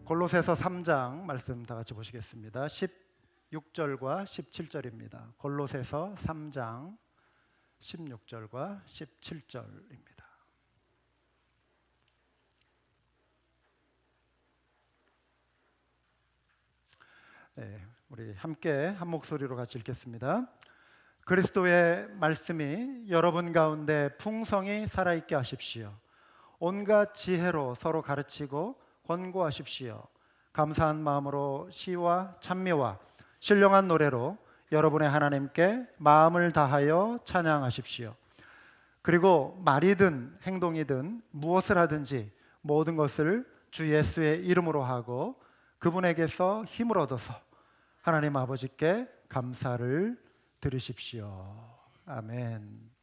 골로새서 3장 말씀 다 같이 보시겠습니다. 16절과 17절입니다. 골로새서 3장 16절과 17절입니다. 네, 우리 함께 한 목소리로 같이 읽겠습니다. 그리스도의 말씀이 여러분 가운데 풍성히 살아있게 하십시오. 온갖 지혜로 서로 가르치고 권고하십시오. 감사한 마음으로 시와 찬미와 신령한 노래로 여러분의 하나님께 마음을 다하여 찬양하십시오. 그리고 말이든 행동이든 무엇을 하든지 모든 것을 주 예수의 이름으로 하고 그분에게서 힘을 얻어서 하나님 아버지께 감사를 드리십시오. 아멘.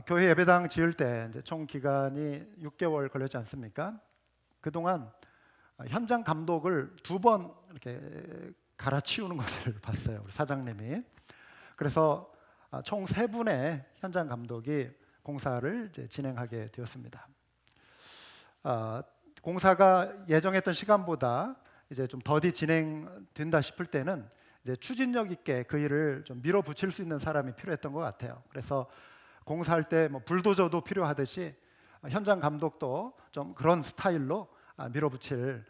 교회 예배당 지을 때 이제 총 기간이 6개월 걸렸지 않습니까? 그동안 현장 감독을 2번 이렇게 갈아치우는 것을 봤어요, 우리 사장님이. 그래서 총 3분의 현장 감독이 공사를 이제 진행하게 되었습니다. 공사가 예정했던 시간보다 이제 좀 더디 진행된다 싶을 때는 이제 추진력 있게 그 일을 좀 밀어붙일 수 있는 사람이 필요했던 것 같아요. 그래서 공사할 때 뭐 불도저도 필요하듯이 현장 감독도 좀 그런 스타일로 밀어붙일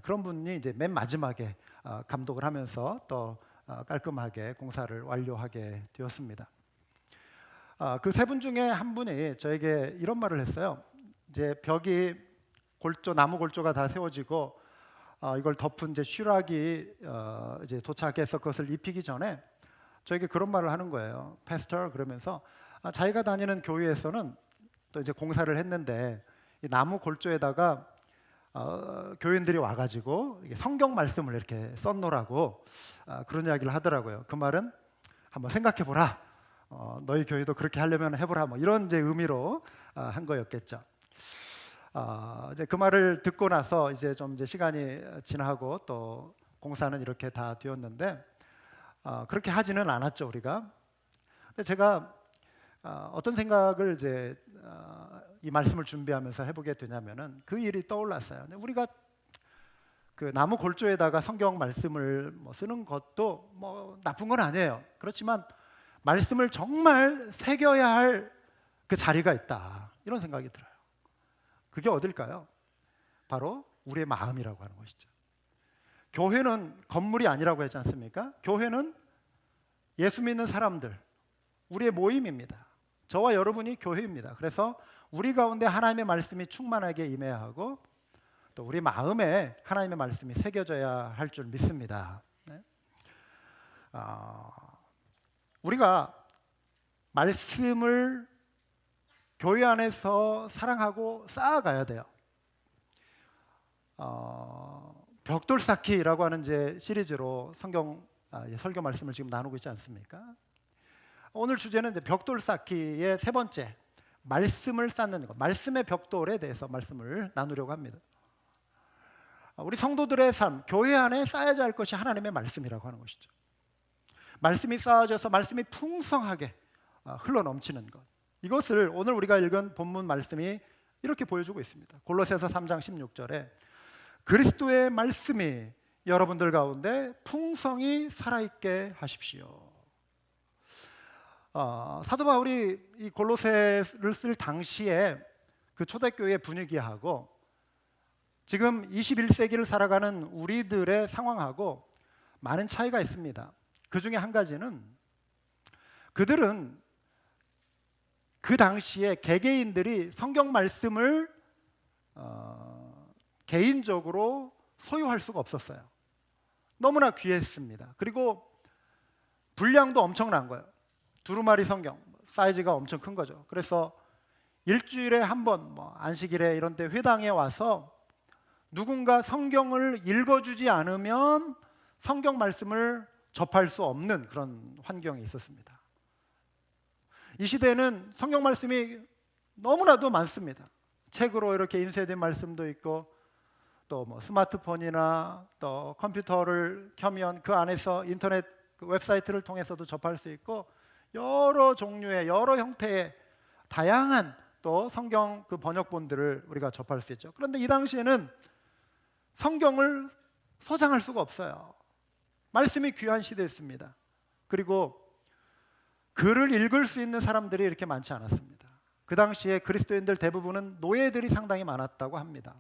그런 분이 이제 맨 마지막에 감독을 하면서 또 깔끔하게 공사를 완료하게 되었습니다. 그 3분 중에 한 분이 저에게 이런 말을 했어요. 이제 벽이 나무 골조가 다 세워지고 이걸 덮은 이제 쉬락이 이제 도착해서 그것을 입히기 전에 저에게 그런 말을 하는 거예요. 패스터, 그러면서 자기가 다니는 교회에서는 또 이제 공사를 했는데 이 나무 골조에다가 교인들이 와가지고 성경 말씀을 이렇게 썼노라고 그런 이야기를 하더라고요. 그 말은 한번 생각해 보라. 너희 교회도 그렇게 하려면 해보라. 뭐 이런 이제 의미로 한 거였겠죠. 이제 그 말을 듣고 나서 이제 시간이 지나고 또 공사는 이렇게 다 되었는데 그렇게 하지는 않았죠, 우리가. 근데 제가 어떤 생각을 이제 이 말씀을 준비하면서 해보게 되냐면은 그 일이 떠올랐어요. 우리가 그 나무 골조에다가 성경 말씀을 쓰는 것도 뭐 나쁜 건 아니에요. 그렇지만 말씀을 정말 새겨야 할 그 자리가 있다, 이런 생각이 들어요. 그게 어딜까요? 바로 우리의 마음이라고 하는 것이죠. 교회는 건물이 아니라고 했지 않습니까? 교회는 예수 믿는 사람들, 우리의 모임입니다. 저와 여러분이 교회입니다. 그래서 우리 가운데 하나님의 말씀이 충만하게 임해야 하고 또 우리 마음에 하나님의 말씀이 새겨져야 할 줄 믿습니다. 네? 우리가 말씀을 교회 안에서 사랑하고 쌓아가야 돼요. 벽돌 쌓기라고 하는 이제 시리즈로 성경 설교 말씀을 지금 나누고 있지 않습니까? 오늘 주제는 이제 벽돌 쌓기의 3번째, 말씀을 쌓는 것, 말씀의 벽돌에 대해서 말씀을 나누려고 합니다. 우리 성도들의 삶, 교회 안에 쌓여야 할 것이 하나님의 말씀이라고 하는 것이죠. 말씀이 쌓아져서 말씀이 풍성하게 흘러넘치는 것, 이것을 오늘 우리가 읽은 본문 말씀이 이렇게 보여주고 있습니다. 골로새서 3장 16절에 그리스도의 말씀이 여러분들 가운데 풍성히 살아있게 하십시오. 사도 바울이 이 골로새를 쓸 당시에 그 초대교회 분위기하고 지금 21세기를 살아가는 우리들의 상황하고 많은 차이가 있습니다. 그 중에 한 가지는 그들은 그 당시에 개개인들이 성경 말씀을 개인적으로 소유할 수가 없었어요. 너무나 귀했습니다. 그리고 분량도 엄청난 거예요. 두루마리 성경, 사이즈가 엄청 큰 거죠. 그래서 일주일에 한 번, 안식일에 이런 때 회당에 와서 누군가 성경을 읽어주지 않으면 성경 말씀을 접할 수 없는 그런 환경이 있었습니다. 이 시대는 성경 말씀이 너무나도 많습니다. 책으로 이렇게 인쇄된 말씀도 있고 또 스마트폰이나 또 컴퓨터를 켜면 그 안에서 인터넷 그 웹사이트를 통해서도 접할 수 있고 여러 종류의 여러 형태의 다양한 또 성경 그 번역본들을 우리가 접할 수 있죠. 그런데 이 당시에는 성경을 소장할 수가 없어요. 말씀이 귀한 시대였습니다. 그리고 글을 읽을 수 있는 사람들이 이렇게 많지 않았습니다. 그 당시에 그리스도인들 대부분은 노예들이 상당히 많았다고 합니다.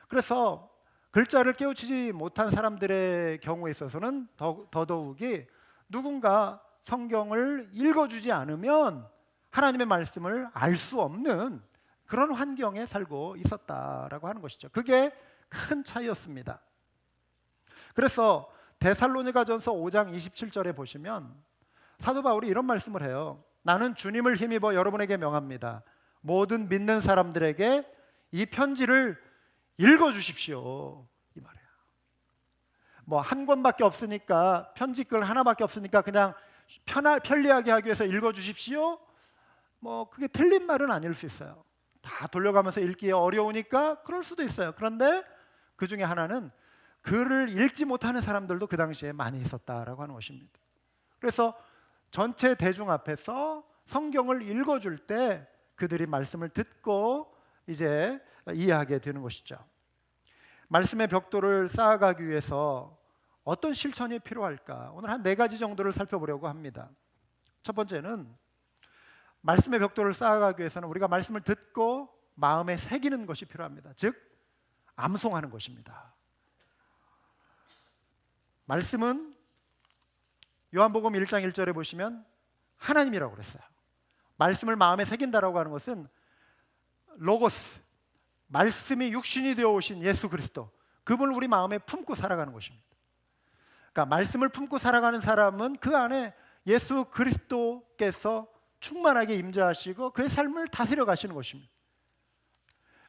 그래서 글자를 깨우치지 못한 사람들의 경우에 있어서는 더더욱이 누군가 성경을 읽어주지 않으면 하나님의 말씀을 알 수 없는 그런 환경에 살고 있었다라고 하는 것이죠. 그게 큰 차이였습니다. 그래서 데살로니가전서 5장 27절에 보시면 사도 바울이 이런 말씀을 해요. 나는 주님을 힘입어 여러분에게 명합니다. 모든 믿는 사람들에게 이 편지를 읽어주십시오. 이 말이에요. 뭐 한 권밖에 없으니까, 편지글 하나밖에 없으니까 그냥 편리하게 하기 위해서 읽어주십시오. 뭐 그게 틀린 말은 아닐 수 있어요. 다 돌려가면서 읽기 어려우니까 그럴 수도 있어요. 그런데 그 중에 하나는 글을 읽지 못하는 사람들도 그 당시에 많이 있었다라고 하는 것입니다. 그래서 전체 대중 앞에서 성경을 읽어줄 때 그들이 말씀을 듣고 이제 이해하게 되는 것이죠. 말씀의 벽돌을 쌓아가기 위해서 어떤 실천이 필요할까? 오늘 한 4가지 정도를 살펴보려고 합니다. 첫 번째는 말씀의 벽돌을 쌓아가기 위해서는 우리가 말씀을 듣고 마음에 새기는 것이 필요합니다. 즉 암송하는 것입니다. 말씀은 요한복음 1장 1절에 보시면 하나님이라고 그랬어요. 말씀을 마음에 새긴다라고 하는 것은 로고스, 말씀이 육신이 되어 오신 예수 그리스도, 그분을 우리 마음에 품고 살아가는 것입니다. 그러니까 말씀을 품고 살아가는 사람은 그 안에 예수 그리스도께서 충만하게 임재하시고 그의 삶을 다스려 가시는 것입니다.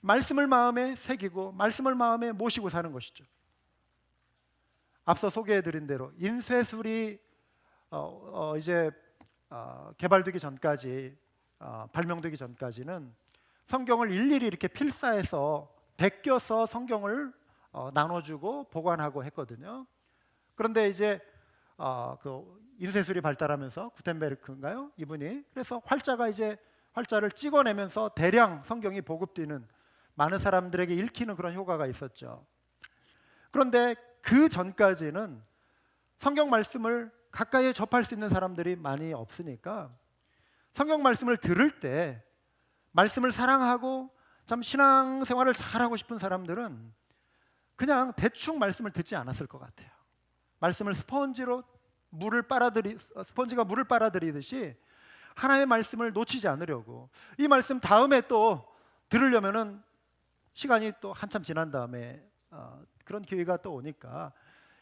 말씀을 마음에 새기고 말씀을 마음에 모시고 사는 것이죠. 앞서 소개해드린 대로 인쇄술이 개발되기 전까지, 발명되기 전까지는 성경을 일일이 이렇게 필사해서 베껴서 성경을 나눠주고 보관하고 했거든요. 그런데 이제 그 인쇄술이 발달하면서 구텐베르크인가요? 이분이 그래서 활자를 찍어내면서 대량 성경이 보급되는, 많은 사람들에게 읽히는 그런 효과가 있었죠. 그런데 그 전까지는 성경 말씀을 가까이에 접할 수 있는 사람들이 많이 없으니까 성경 말씀을 들을 때 말씀을 사랑하고 참 신앙생활을 잘하고 싶은 사람들은 그냥 대충 말씀을 듣지 않았을 것 같아요. 말씀을 스펀지가 물을 빨아들이듯이 하나님의 말씀을 놓치지 않으려고, 이 말씀 다음에 또 들으려면은 시간이 또 한참 지난 다음에 그런 기회가 또 오니까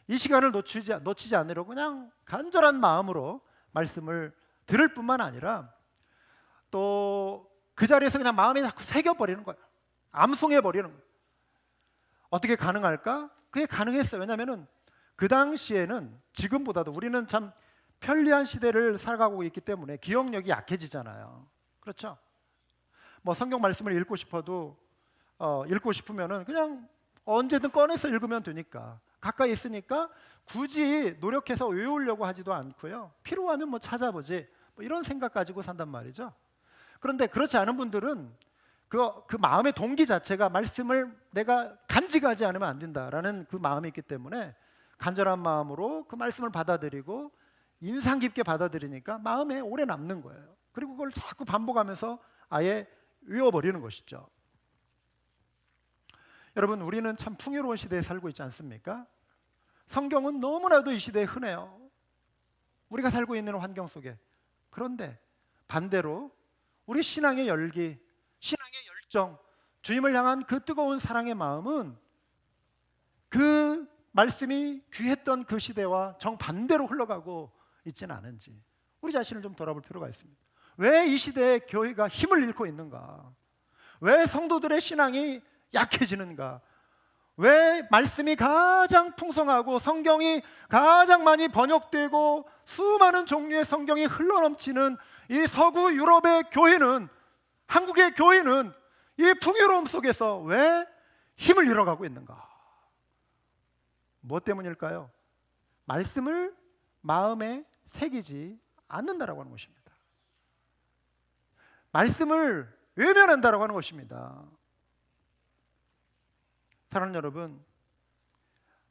이 시간을 놓치지 않으려고 그냥 간절한 마음으로 말씀을 들을 뿐만 아니라 또 그 자리에서 그냥 마음에 자꾸 새겨버리는 거예요. 암송해버리는 거예요. 어떻게 가능할까? 그게 가능했어요. 왜냐하면 그 당시에는 지금보다도 우리는 참 편리한 시대를 살아가고 있기 때문에 기억력이 약해지잖아요. 그렇죠? 뭐 성경 말씀을 읽고 싶으면은 그냥 언제든 꺼내서 읽으면 되니까, 가까이 있으니까 굳이 노력해서 외우려고 하지도 않고요. 필요하면 뭐 찾아보지, 뭐 이런 생각 가지고 산단 말이죠. 그런데 그렇지 않은 분들은 그 마음의 동기 자체가 말씀을 내가 간직하지 않으면 안 된다라는 그 마음이 있기 때문에 간절한 마음으로 그 말씀을 받아들이고 인상 깊게 받아들이니까 마음에 오래 남는 거예요. 그리고 그걸 자꾸 반복하면서 아예 외워버리는 것이죠. 여러분, 우리는 참 풍요로운 시대에 살고 있지 않습니까? 성경은 너무나도 이 시대에 흔해요. 우리가 살고 있는 환경 속에. 그런데 반대로 우리 신앙의 열기, 신앙의 열정, 주님을 향한 그 뜨거운 사랑의 마음은 그 말씀이 귀했던 그 시대와 정반대로 흘러가고 있지는 않은지 우리 자신을 좀 돌아볼 필요가 있습니다. 왜 이 시대에 교회가 힘을 잃고 있는가? 왜 성도들의 신앙이 약해지는가? 왜 말씀이 가장 풍성하고 성경이 가장 많이 번역되고 수많은 종류의 성경이 흘러넘치는 이 서구 유럽의 교회는, 한국의 교회는 이 풍요로움 속에서 왜 힘을 잃어가고 있는가? 무엇 때문일까요? 말씀을 마음에 새기지 않는다라고 하는 것입니다. 말씀을 외면한다라고 하는 것입니다. 사랑하는 여러분,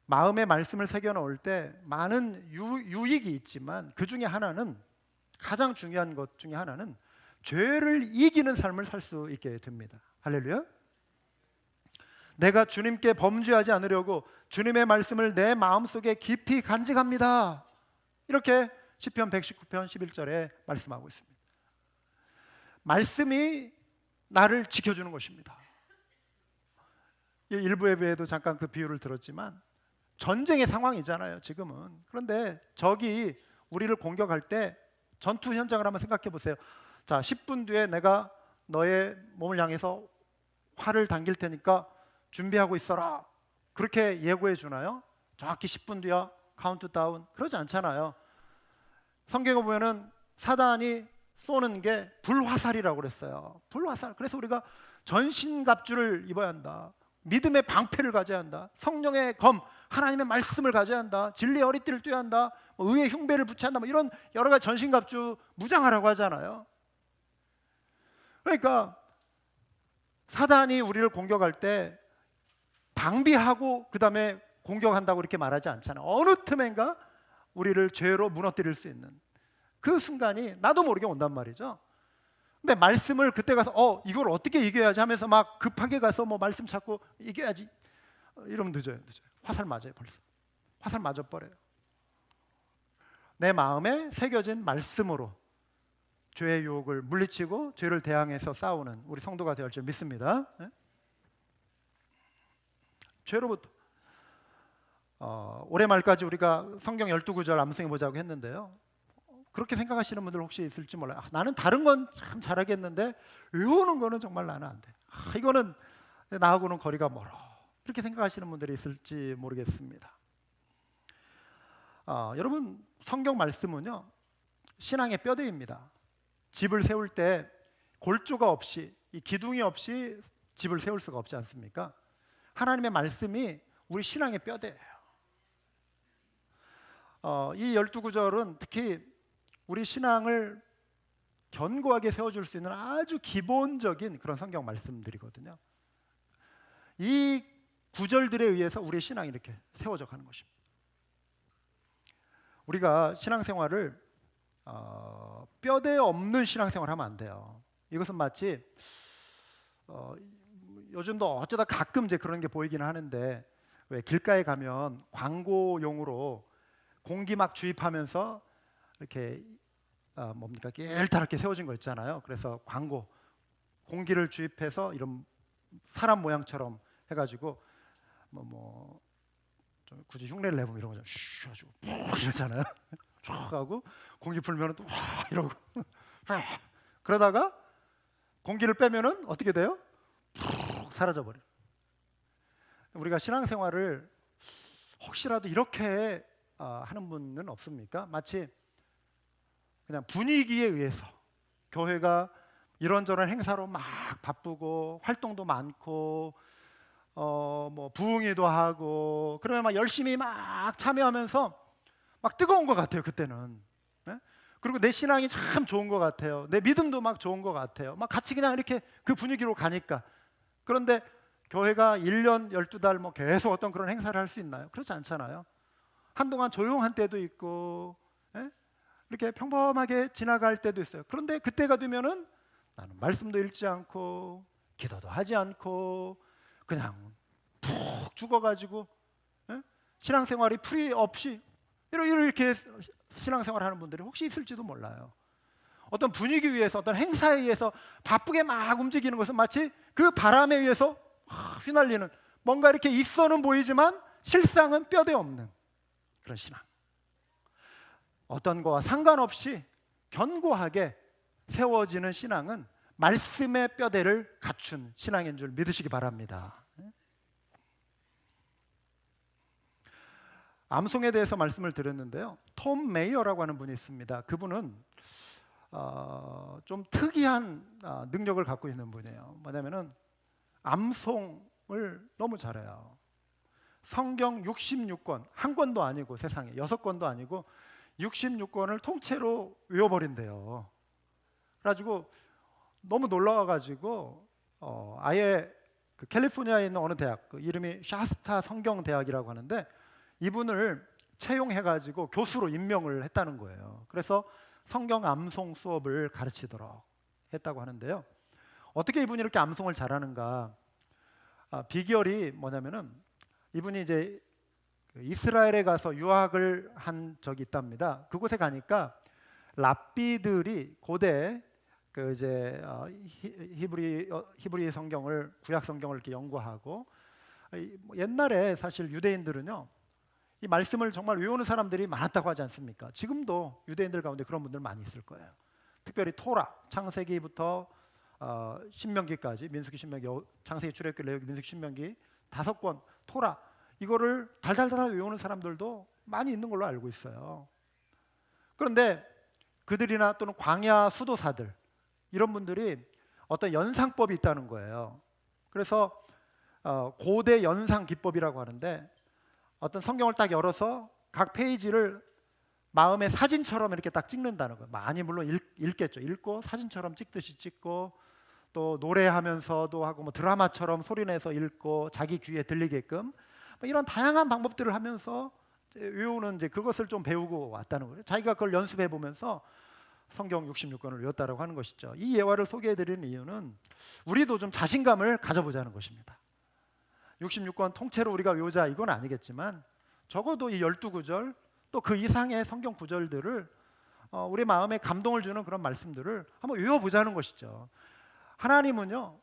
마음의 말씀을 새겨놓을 때 많은 유익이 있지만 그 중에 하나는, 가장 중요한 것 중에 하나는 죄를 이기는 삶을 살 수 있게 됩니다. 할렐루야. 내가 주님께 범죄하지 않으려고 주님의 말씀을 내 마음속에 깊이 간직합니다. 이렇게 시편 119편 11절에 말씀하고 있습니다. 말씀이 나를 지켜주는 것입니다. 일부 예배에도 잠깐 그 비유를 들었지만 전쟁의 상황이잖아요, 지금은. 그런데 적이 우리를 공격할 때 전투 현장을 한번 생각해 보세요. 자, 10분 뒤에 내가 너의 몸을 향해서 활을 당길 테니까 준비하고 있어라. 그렇게 예고해 주나요? 정확히 10분 뒤야, 카운트다운. 그러지 않잖아요. 성경에 보면은 사단이 쏘는 게 불화살이라고 그랬어요. 불화살. 그래서 우리가 전신갑주를 입어야 한다. 믿음의 방패를 가져야 한다. 성령의 검, 하나님의 말씀을 가져야 한다. 진리의 허리띠를 띠어야 한다. 의의 흉배를 붙여야 한다. 이런 여러 가지 전신갑주 무장하라고 하잖아요. 그러니까 사단이 우리를 공격할 때 방비하고 그 다음에 공격한다고 이렇게 말하지 않잖아요. 어느 틈엔가 우리를 죄로 무너뜨릴 수 있는 그 순간이 나도 모르게 온단 말이죠. 근데 말씀을 그때 가서 이걸 어떻게 이겨야지 하면서 막 급하게 가서 뭐 말씀 찾고 이겨야지 이러면 늦어요. 화살 맞아요. 벌써 화살 맞아 버려요. 내 마음에 새겨진 말씀으로 죄의 유혹을 물리치고 죄를 대항해서 싸우는 우리 성도가 되어 줄 믿습니다. 죄로부터 올해 말까지 우리가 성경 12구절 암송해 보자고 했는데요. 그렇게 생각하시는 분들 혹시 있을지 몰라요. 나는 다른 건 참 잘하겠는데 외우는 거는 정말 나는 안 돼. 이거는 나하고는 거리가 멀어. 이렇게 생각하시는 분들이 있을지 모르겠습니다. 여러분, 성경 말씀은요, 신앙의 뼈대입니다. 집을 세울 때 골조가 없이, 이 기둥이 없이 집을 세울 수가 없지 않습니까? 하나님의 말씀이 우리 신앙의 뼈대예요. 이 12구절은 특히 우리 신앙을 견고하게 세워줄 수 있는 아주 기본적인 그런 성경 말씀들이거든요. 이 구절들에 의해서 우리의 신앙이 이렇게 세워져 가는 것입니다. 우리가 신앙생활을 뼈대 없는 신앙생활을 하면 안 돼요. 이것은 마치 요즘도 어쩌다 가끔 이제 그런 게 보이기는 하는데, 왜 길가에 가면 광고용으로 공기 막 주입하면서 이렇게 뭡니까, 깨알타랗게 세워진 거 있잖아요. 그래서 광고 공기를 주입해서 이런 사람 모양처럼 해가지고 좀 굳이 흉내를 내보면 이런 거죠. 슈 하고 이러잖아요. 쫙 하고 공기 불면은 또 이러고 그러다가 공기를 빼면은 어떻게 돼요? 사라져 버려. 우리가 신앙생활을 혹시라도 이렇게 하는 분은 없습니까? 마치 그냥 분위기에 의해서 교회가 이런저런 행사로 막 바쁘고 활동도 많고 뭐 부흥회도 하고 그러면 막 열심히 막 참여하면서 막 뜨거운 것 같아요, 그때는. 네? 그리고 내 신앙이 참 좋은 것 같아요. 내 믿음도 막 좋은 것 같아요. 막 같이 그냥 이렇게 그 분위기로 가니까. 그런데 교회가 1년 12달 뭐 계속 어떤 그런 행사를 할 수 있나요? 그렇지 않잖아요. 한동안 조용한 때도 있고, 예? 이렇게 평범하게 지나갈 때도 있어요. 그런데 그때가 되면은 나는 말씀도 읽지 않고 기도도 하지 않고 그냥 푹 죽어가지고, 예? 신앙생활이 풀이 없이 이렇게 신앙생활하는 분들이 혹시 있을지도 몰라요. 어떤 분위기 위해서, 어떤 행사에 의해서 바쁘게 막 움직이는 것은 마치 그 바람에 의해서 휘날리는, 뭔가 이렇게 있어는 보이지만 실상은 뼈대 없는 그런 신앙. 어떤 거와 상관없이 견고하게 세워지는 신앙은 말씀의 뼈대를 갖춘 신앙인 줄 믿으시기 바랍니다. 암송에 대해서 말씀을 드렸는데요. 톰 메이어라고 하는 분이 있습니다. 그분은 좀 특이한 능력을 갖고 있는 분이에요. 뭐냐면은 암송을 너무 잘해요. 성경 66권, 한 권도 아니고 세상에 6권도 아니고 66권을 통째로 외워버린대요. 그래가지고 너무 놀라워가지고 아예 그 캘리포니아에 있는 어느 대학, 그 이름이 샤스타 성경대학이라고 하는데 이분을 채용해가지고 교수로 임명을 했다는 거예요. 그래서 성경 암송 수업을 가르치도록 했다고 하는데요. 어떻게 이분이 이렇게 암송을 잘하는가? 비결이 뭐냐면은 이분이 이제 이스라엘에 가서 유학을 한 적이 있답니다. 그곳에 가니까 랍비들이 고대 그 이제 히브리 성경을, 구약 성경을 이렇게 연구하고, 옛날에 사실 유대인들은요 이 말씀을 정말 외우는 사람들이 많았다고 하지 않습니까? 지금도 유대인들 가운데 그런 분들 많이 있을 거예요. 특별히 토라, 창세기부터 신명기까지, 민수기, 신명기, 창세기, 출애굽기, 레위기, 민수기, 신명기 5권 토라, 이거를 달달달 외우는 사람들도 많이 있는 걸로 알고 있어요. 그런데 그들이나 또는 광야 수도사들, 이런 분들이 어떤 연상법이 있다는 거예요. 그래서 고대 연상 기법이라고 하는데, 어떤 성경을 딱 열어서 각 페이지를 마음의 사진처럼 이렇게 딱 찍는다는 거예요. 많이 물론 읽겠죠. 읽고 사진처럼 찍듯이 찍고, 또 노래하면서도 하고, 뭐 드라마처럼 소리내서 읽고, 자기 귀에 들리게끔 이런 다양한 방법들을 하면서 외우는, 이제 그것을 좀 배우고 왔다는 거예요. 자기가 그걸 연습해 보면서 성경 66권을 외웠다라고 하는 것이죠. 이 예화를 소개해드리는 이유는 우리도 좀 자신감을 가져보자는 것입니다. 66권 통째로 우리가 외우자 이건 아니겠지만, 적어도 이 12구절 또 그 이상의 성경 구절들을 우리 마음에 감동을 주는 그런 말씀들을 한번 외워보자는 것이죠. 하나님은요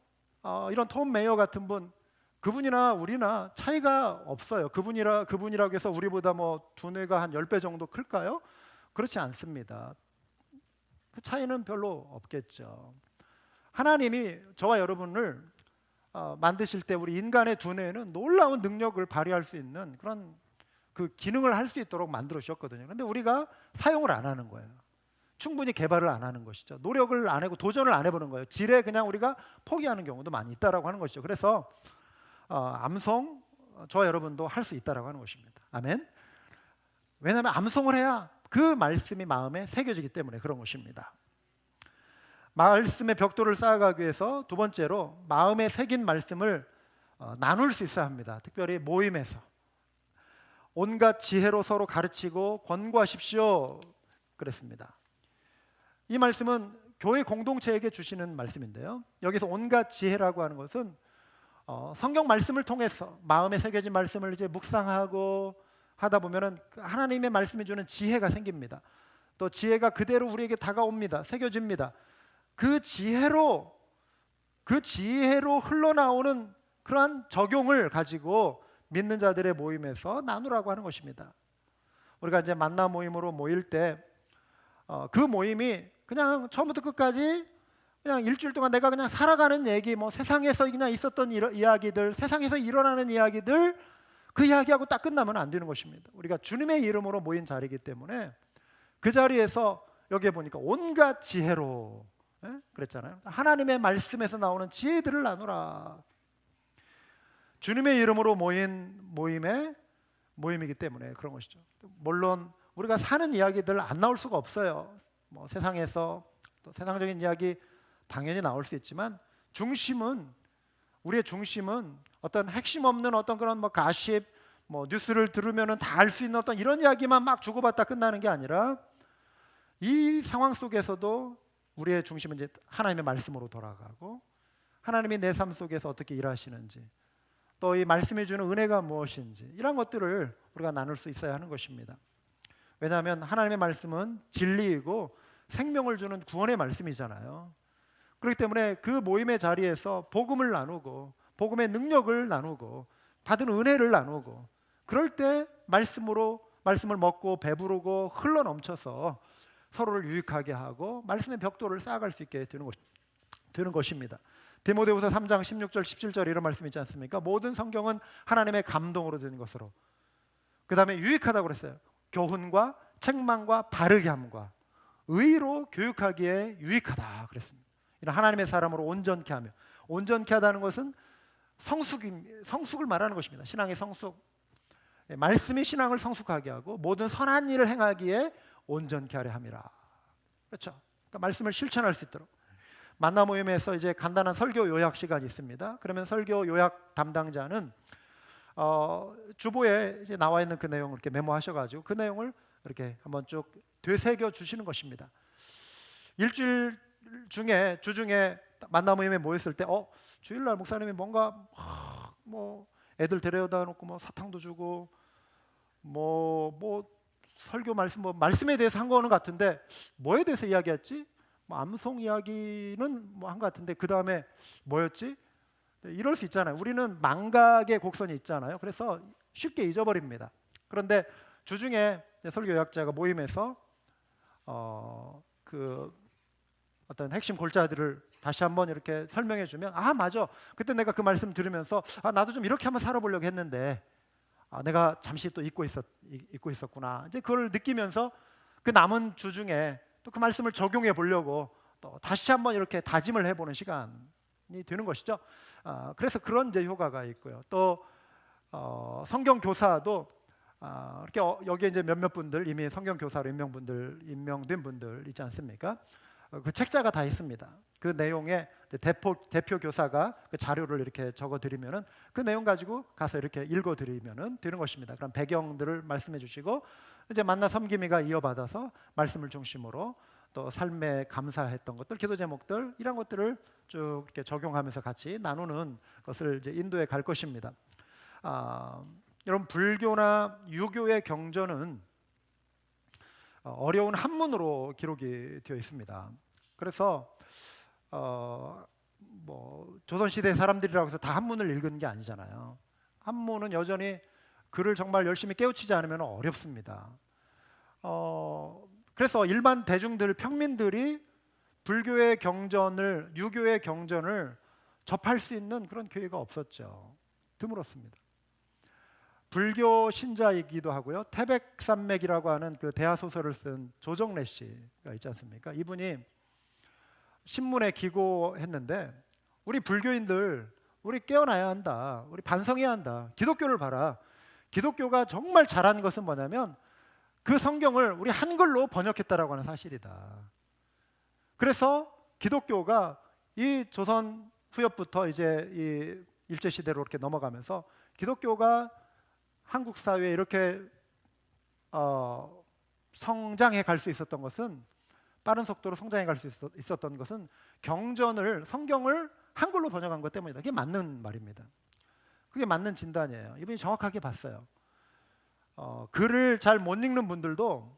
이런 톰 메이어 같은 분, 그분이나 우리나 차이가 없어요. 그분이라고 해서 우리보다 뭐 두뇌가 한 10배 정도 클까요? 그렇지 않습니다. 그 차이는 별로 없겠죠. 하나님이 저와 여러분을 만드실 때 우리 인간의 두뇌는 놀라운 능력을 발휘할 수 있는 그런 그 기능을 할 수 있도록 만들어 주셨거든요. 그런데 우리가 사용을 안 하는 거예요. 충분히 개발을 안 하는 것이죠. 노력을 안 하고 도전을 안 해보는 거예요. 지레 그냥 우리가 포기하는 경우도 많이 있다라고 하는 것이죠. 그래서 암송 저와 여러분도 할 수 있다라고 하는 것입니다. 아멘. 왜냐하면 암송을 해야 그 말씀이 마음에 새겨지기 때문에 그런 것입니다. 말씀의 벽돌을 쌓아가기 위해서 두 번째로 마음에 새긴 말씀을 나눌 수 있어야 합니다. 특별히 모임에서 온갖 지혜로 서로 가르치고 권고하십시오 그랬습니다. 이 말씀은 교회 공동체에게 주시는 말씀인데요, 여기서 온갖 지혜라고 하는 것은 성경 말씀을 통해서 마음에 새겨진 말씀을 이제 묵상하고 하다 보면은 하나님의 말씀이 주는 지혜가 생깁니다. 또 지혜가 그대로 우리에게 다가옵니다. 새겨집니다. 그 지혜로 흘러나오는 그러한 적용을 가지고 믿는 자들의 모임에서 나누라고 하는 것입니다. 우리가 이제 만나 모임으로 모일 때 그 모임이 그냥 처음부터 끝까지 그냥 일주일 동안 내가 그냥 살아가는 얘기, 뭐 세상에서 그냥 있었던 이야기들, 세상에서 일어나는 이야기들, 그 이야기하고 딱 끝나면 안 되는 것입니다. 우리가 주님의 이름으로 모인 자리이기 때문에 그 자리에서 여기에 보니까 온갖 지혜로 그랬잖아요. 하나님의 말씀에서 나오는 지혜들을 나누라. 주님의 이름으로 모인 모임이기 때문에 그런 것이죠. 물론 우리가 사는 이야기들 안 나올 수가 없어요. 뭐 세상에서 또 세상적인 이야기 당연히 나올 수 있지만, 우리의 중심은 어떤 핵심 없는 어떤 그런 뭐 가십, 뭐 뉴스를 들으면은 다 알 수 있는 어떤 이런 이야기만 막 주고받다 끝나는 게 아니라, 이 상황 속에서도 우리의 중심은 이제 하나님의 말씀으로 돌아가고, 하나님이 내 삶 속에서 어떻게 일하시는지, 또 이 말씀이 주는 은혜가 무엇인지, 이런 것들을 우리가 나눌 수 있어야 하는 것입니다. 왜냐하면 하나님의 말씀은 진리이고 생명을 주는 구원의 말씀이잖아요. 그렇기 때문에 그 모임의 자리에서 복음을 나누고, 복음의 능력을 나누고, 받은 은혜를 나누고, 그럴 때 말씀을 먹고 배부르고 흘러 넘쳐서 서로를 유익하게 하고 말씀의 벽돌을 쌓아갈 수 있게 되는 것입니다. 디모데후서 3장 16절 17절 이런 말씀 있지 않습니까? 모든 성경은 하나님의 감동으로 된 것으로, 그 다음에 유익하다고 그랬어요. 교훈과 책망과 바르게 함과 의로 교육하기에 유익하다 그랬습니다. 이런 하나님의 사람으로 온전케 하며, 온전케 하다는 것은 성숙을 말하는 것입니다. 신앙의 성숙, 말씀이 신앙을 성숙하게 하고 모든 선한 일을 행하기에 온전케 하려 함이라. 그렇죠? 그러니까 말씀을 실천할 수 있도록, 만나 모임에서 이제 간단한 설교 요약 시간이 있습니다. 그러면 설교 요약 담당자는 주보에 이제 나와 있는 그 내용을 이렇게 메모하셔가지고 그 내용을 이렇게 한번 쭉 되새겨 주시는 것입니다. 일주일 중에 주중에 만나 모임에 모였을 때 주일날 목사님이 뭔가 뭐 애들 데려다 놓고 뭐 사탕도 주고 뭐 설교 말씀 말씀에 대해서 한 거는 같은데 뭐에 대해서 이야기했지? 뭐 암송 이야기는 뭐 한 것 같은데 그 다음에 뭐였지? 이럴 수 있잖아요. 우리는 망각의 곡선이 있잖아요. 그래서 쉽게 잊어버립니다. 그런데 주중에 설교 요약자가 모임에서 그 어떤 핵심 골자들을 다시 한번 이렇게 설명해 주면 맞아. 그때 내가 그 말씀 들으면서 나도 좀 이렇게 한번 살아보려고 했는데 내가 잠시 또 잊고 있었구나. 이제 그걸 느끼면서 그 남은 주 중에 또 그 말씀을 적용해 보려고 또 다시 한번 이렇게 다짐을 해보는 시간이 되는 것이죠. 그래서 그런 이제 효과가 있고요. 또 성경 교사도 이렇게 여기에 이제 몇몇 분들 이미 성경 교사로 임명된 분들 있지 않습니까? 그 책자가 다 있습니다. 그 내용에 대표 교사가 그 자료를 이렇게 적어드리면은 그 내용 가지고 가서 이렇게 읽어드리면은 되는 것입니다. 그럼 배경들을 말씀해주시고 이제 만나 섬김이가 이어받아서 말씀을 중심으로 또 삶에 감사했던 것들, 기도 제목들 이런 것들을 쭉 이렇게 적용하면서 같이 나누는 것을 이제 인도해 갈 것입니다. 여러분 불교나 유교의 경전은 어려운 한문으로 기록이 되어 있습니다. 그래서 뭐 조선시대 사람들이라고 해서 다 한문을 읽은 게 아니잖아요. 한문은 여전히 글을 정말 열심히 깨우치지 않으면 어렵습니다. 그래서 일반 대중들, 평민들이 불교의 경전을, 유교의 경전을 접할 수 있는 그런 기회가 없었죠. 드물었습니다. 불교 신자이기도 하고요. 태백산맥이라고 하는 그 대하소설을 쓴 조정래 씨가 있지 않습니까? 이분이 신문에 기고했는데 우리 불교인들 우리 깨어나야 한다. 우리 반성해야 한다. 기독교를 봐라. 기독교가 정말 잘한 것은 뭐냐면 그 성경을 우리 한글로 번역했다라고 하는 사실이다. 그래서 기독교가 이 조선 후엽부터 이제 이 일제 시대로 이렇게 넘어가면서 기독교가 한국 사회에 이렇게 성장해 갈 수 있었던 것은 빠른 속도로 성장해 갈 수 있었던 것은 경전을 성경을 한글로 번역한 것 때문이다. 그게 맞는 말입니다. 그게 맞는 진단이에요. 이분이 정확하게 봤어요. 글을 잘 못 읽는 분들도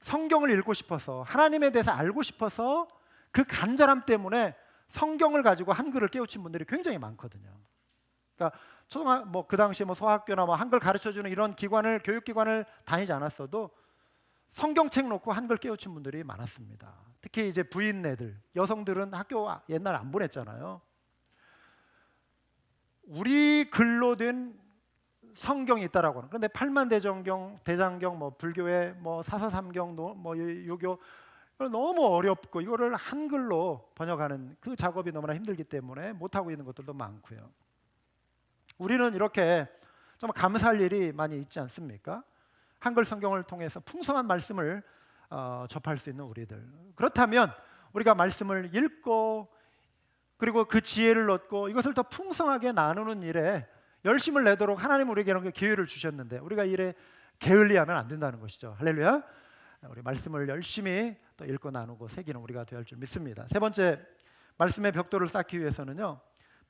성경을 읽고 싶어서 하나님에 대해서 알고 싶어서 그 간절함 때문에 성경을 가지고 한글을 깨우친 분들이 굉장히 많거든요. 그러니까 그 당시에 소학교나 한글 가르쳐주는 이런 교육기관을 다니지 않았어도 성경책 놓고 한글 깨우친 분들이 많았습니다. 특히 이제 부인네들, 여성들은 학교 옛날 안 보냈잖아요. 우리 글로 된 성경이 있다라고 하는. 그런데 팔만대장경, 불교의 사서삼경, 유교 너무 어렵고 이거를 한글로 번역하는 그 작업이 너무나 힘들기 때문에 못 하고 있는 것들도 많고요. 우리는 이렇게 좀 감사할 일이 많이 있지 않습니까? 한글 성경을 통해서 풍성한 말씀을 접할 수 있는 우리들. 그렇다면 우리가 말씀을 읽고 그리고 그 지혜를 얻고 이것을 더 풍성하게 나누는 일에 열심을 내도록 하나님 우리에게 이런 기회를 주셨는데 우리가 일에 게을리하면 안 된다는 것이죠. 할렐루야. 우리 말씀을 열심히 또 읽고 나누고 새기는 우리가 되어야 할 줄 믿습니다. 세 번째, 말씀의 벽돌을 쌓기 위해서는요,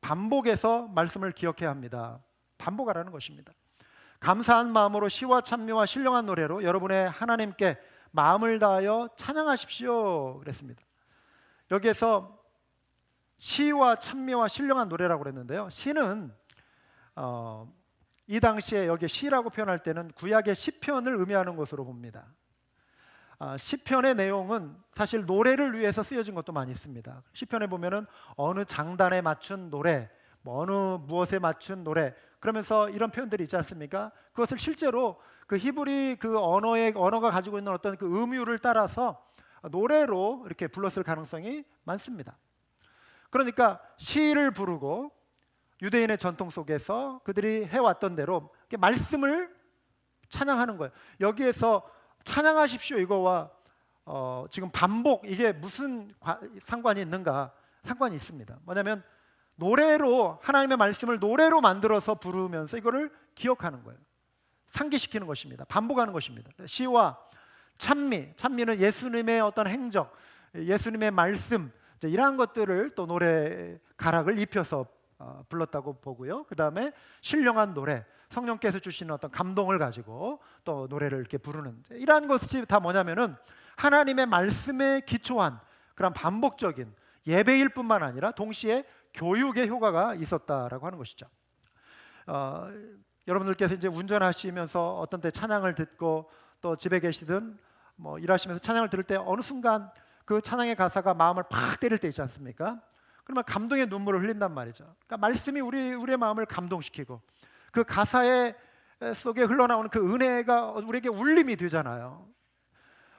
반복해서 말씀을 기억해야 합니다. 반복하라는 것입니다. 감사한 마음으로 시와 찬미와 신령한 노래로 여러분의 하나님께 마음을 다하여 찬양하십시오 그랬습니다. 여기에서 시와 찬미와 신령한 노래라고 그랬는데요, 시는 이 당시에 여기 시라고 표현할 때는 구약의 시편을 의미하는 것으로 봅니다. 시편의 내용은 사실 노래를 위해서 쓰여진 것도 많이 있습니다. 시편에 보면은 어느 장단에 맞춘 노래, 어느 무엇에 맞춘 노래, 그러면서 이런 표현들이 있지 않습니까? 그것을 실제로 그 히브리 그 언어가 가지고 있는 어떤 그 음유를 따라서 노래로 이렇게 불렀을 가능성이 많습니다. 그러니까 시를 부르고 유대인의 전통 속에서 그들이 해왔던 대로 말씀을 찬양하는 거예요. 여기에서 찬양하십시오 이거와 지금 반복 이게 무슨 상관이 있는가? 상관이 있습니다. 뭐냐면 노래로, 하나님의 말씀을 노래로 만들어서 부르면서 이거를 기억하는 거예요. 상기시키는 것입니다. 반복하는 것입니다. 시와 찬미는 예수님의 어떤 행적, 예수님의 말씀, 이러한 것들을 또 노래 가락을 입혀서 불렀다고 보고요. 그 다음에 신령한 노래, 성령께서 주시는 어떤 감동을 가지고 또 노래를 이렇게 부르는, 이러한 것이 다 뭐냐면은 하나님의 말씀에 기초한 그런 반복적인 예배일 뿐만 아니라 동시에 교육의 효과가 있었다라고 하는 것이죠. 여러분들께서 이제 운전하시면서 어떤 때 찬양을 듣고 또 집에 계시든 뭐 일하시면서 찬양을 들을 때 어느 순간 그 찬양의 가사가 마음을 팍 때릴 때 있지 않습니까? 그러면 감동의 눈물을 흘린단 말이죠. 그러니까 말씀이 우리의 마음을 감동시키고 그 가사의 속에 흘러나오는 그 은혜가 우리에게 울림이 되잖아요.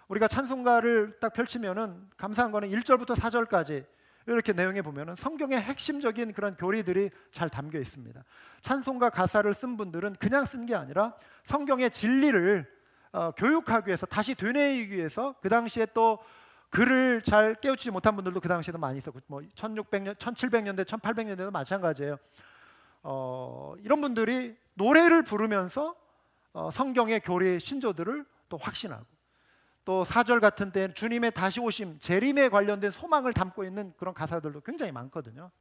우리가 찬송가를 딱 펼치면은 감사한 거는 1절부터 4절까지 이렇게 내용에 보면은 성경의 핵심적인 그런 교리들이 잘 담겨 있습니다. 찬송가 가사를 쓴 분들은 그냥 쓴 게 아니라 성경의 진리를 교육하기 위해서, 다시 되뇌이기 위해서, 그 당시에 또 글을 잘 깨우치지 못한 분들도 그 당시에도 많이 있었고, 뭐 1600년, 1700년대, 1800년대도 마찬가지예요. 이런 분들이 노래를 부르면서 성경의 교리 신조들을 또 확신하고, 또 4절 같은 때는 주님의 다시 오심, 재림에 관련된 소망을 담고 있는 그런 가사들도 굉장히 많거든요.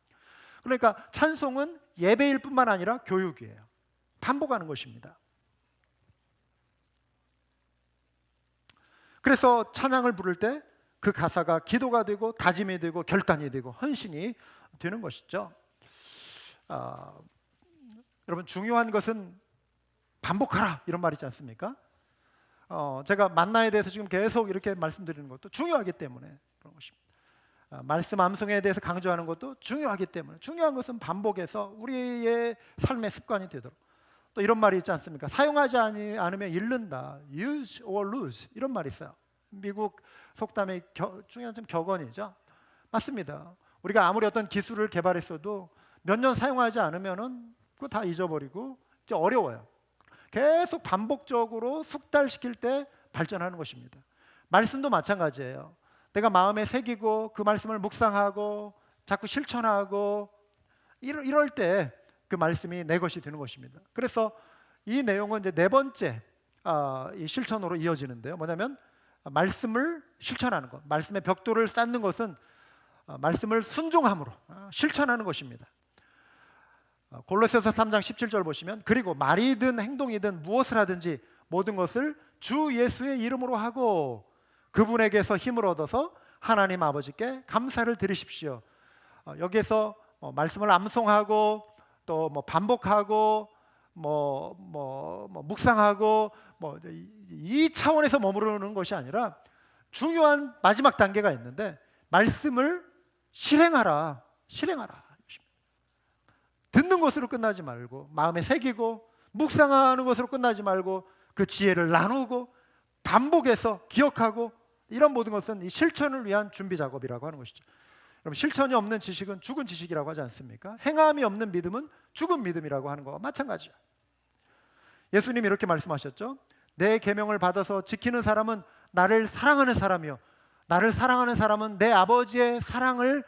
그러니까 찬송은 예배일 뿐만 아니라 교육이에요. 반복하는 것입니다. 그래서 찬양을 부를 때 그 가사가 기도가 되고 다짐이 되고 결단이 되고 헌신이 되는 것이죠. 여러분, 중요한 것은 반복하라, 이런 말 있지 않습니까? 제가 만나에 대해서 지금 계속 이렇게 말씀드리는 것도 중요하기 때문에 그런 것입니다. 말씀 암송에 대해서 강조하는 것도 중요하기 때문에, 중요한 것은 반복해서 우리의 삶의 습관이 되도록. 또 이런 말이 있지 않습니까? 사용하지 않으면 잃는다. Use or lose, 이런 말이 있어요. 미국 속담의 중요한 좀 격언이죠. 맞습니다. 우리가 아무리 어떤 기술을 개발했어도 몇 년 사용하지 않으면은 그거 다 잊어버리고 이제 어려워요. 계속 반복적으로 숙달시킬 때 발전하는 것입니다. 말씀도 마찬가지예요. 내가 마음에 새기고 그 말씀을 묵상하고 자꾸 실천하고 이럴 때 그 말씀이 내 것이 되는 것입니다. 그래서 이 내용은 이제 네 번째 이 실천으로 이어지는데요. 뭐냐면 말씀을 실천하는 것, 말씀의 벽돌을 쌓는 것은 말씀을 순종함으로 실천하는 것입니다. 골로새서 3장 17절 보시면, 그리고 말이든 행동이든 무엇을 하든지 모든 것을 주 예수의 이름으로 하고 그분에게서 힘을 얻어서 하나님 아버지께 감사를 드리십시오. 여기에서 말씀을 암송하고 또 반복하고 묵상하고 이 차원에서 머무르는 것이 아니라 중요한 마지막 단계가 있는데, 말씀을 실행하라. 듣는 것으로 끝나지 말고 마음에 새기고 묵상하는 것으로 끝나지 말고 그 지혜를 나누고 반복해서 기억하고, 이런 모든 것은 이 실천을 위한 준비 작업이라고 하는 것이죠. 여러분, 실천이 없는 지식은 죽은 지식이라고 하지 않습니까? 행함이 없는 믿음은 죽은 믿음이라고 하는 거와 마찬가지야. 예수님이 이렇게 말씀하셨죠. 내 계명을 받아서 지키는 사람은 나를 사랑하는 사람이요, 나를 사랑하는 사람은 내 아버지의 사랑을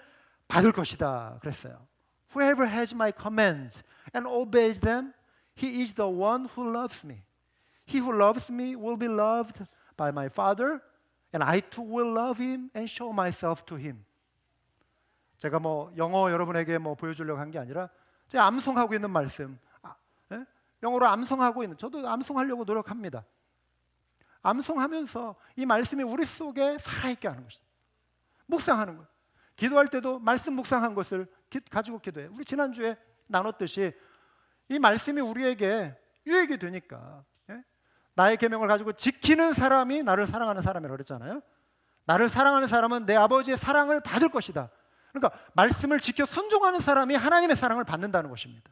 받을 것이다 그랬어요. Whoever has my commands and obeys them, he is the one who loves me. He who loves me will be loved by my Father, and I too will love him and show myself to him. 제가 영어 여러분에게 보여주려고 한 게 아니라 제가 암송하고 있는 말씀, 영어로 암송하고 있는, 저도 암송하려고 노력합니다. 암송하면서 이 말씀이 우리 속에 살아있게 하는 것이다. 묵상하는 것. 기도할 때도 말씀 묵상한 것을 가지고 기도해요. 우리 지난주에 나눴듯이 이 말씀이 우리에게 유익이 되니까, 나의 계명을 가지고 지키는 사람이 나를 사랑하는 사람이라고 그랬잖아요. 나를 사랑하는 사람은 내 아버지의 사랑을 받을 것이다. 그러니까 말씀을 지켜 순종하는 사람이 하나님의 사랑을 받는다는 것입니다.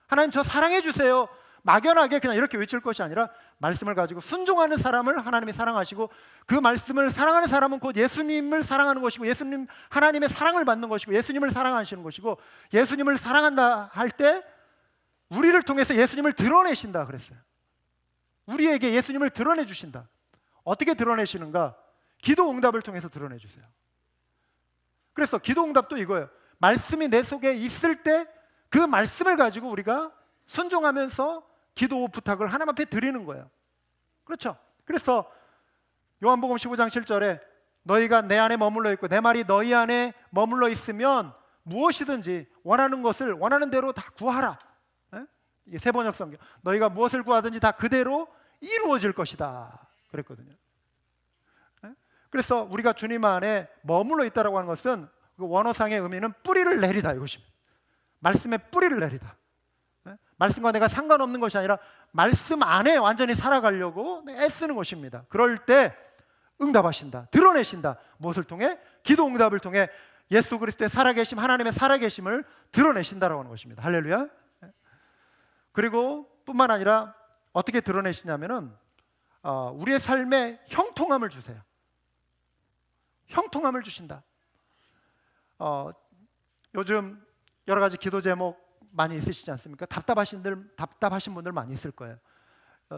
하나님, 저 사랑해 주세요, 막연하게 그냥 이렇게 외칠 것이 아니라 말씀을 가지고 순종하는 사람을 하나님이 사랑하시고, 그 말씀을 사랑하는 사람은 곧 예수님을 사랑하는 것이고, 예수님, 하나님의 사랑을 받는 것이고, 예수님을 사랑하시는 것이고, 예수님을 사랑한다 할 때 우리를 통해서 예수님을 드러내신다 그랬어요. 우리에게 예수님을 드러내 주신다. 어떻게 드러내시는가? 기도 응답을 통해서 드러내 주세요. 그래서 기도 응답도 이거예요. 말씀이 내 속에 있을 때 그 말씀을 가지고 우리가 순종하면서 기도 부탁을 하나님 앞에 드리는 거예요. 그렇죠? 그래서 요한복음 15장 7절에 너희가 내 안에 머물러 있고 내 말이 너희 안에 머물러 있으면 무엇이든지 원하는 것을 원하는 대로 다 구하라. 이게 세번역 성경. 너희가 무엇을 구하든지 다 그대로 이루어질 것이다 그랬거든요. 그래서 우리가 주님 안에 머물러 있다라고 하는 것은 그 원어상의 의미는 뿌리를 내리다 이것입니다. 말씀에 뿌리를 내리다. 말씀과 내가 상관없는 것이 아니라 말씀 안에 완전히 살아가려고 애쓰는 것입니다. 그럴 때 응답하신다, 드러내신다. 무엇을 통해? 기도 응답을 통해 예수 그리스도의 살아계심, 하나님의 살아계심을 드러내신다라고 하는 것입니다. 할렐루야. 그리고 뿐만 아니라 어떻게 드러내시냐면은 우리의 삶에 형통함을 주세요. 형통함을 주신다. 요즘 여러 가지 기도 제목 많이 있으시지 않습니까? 답답하신 분들 많이 있을 거예요.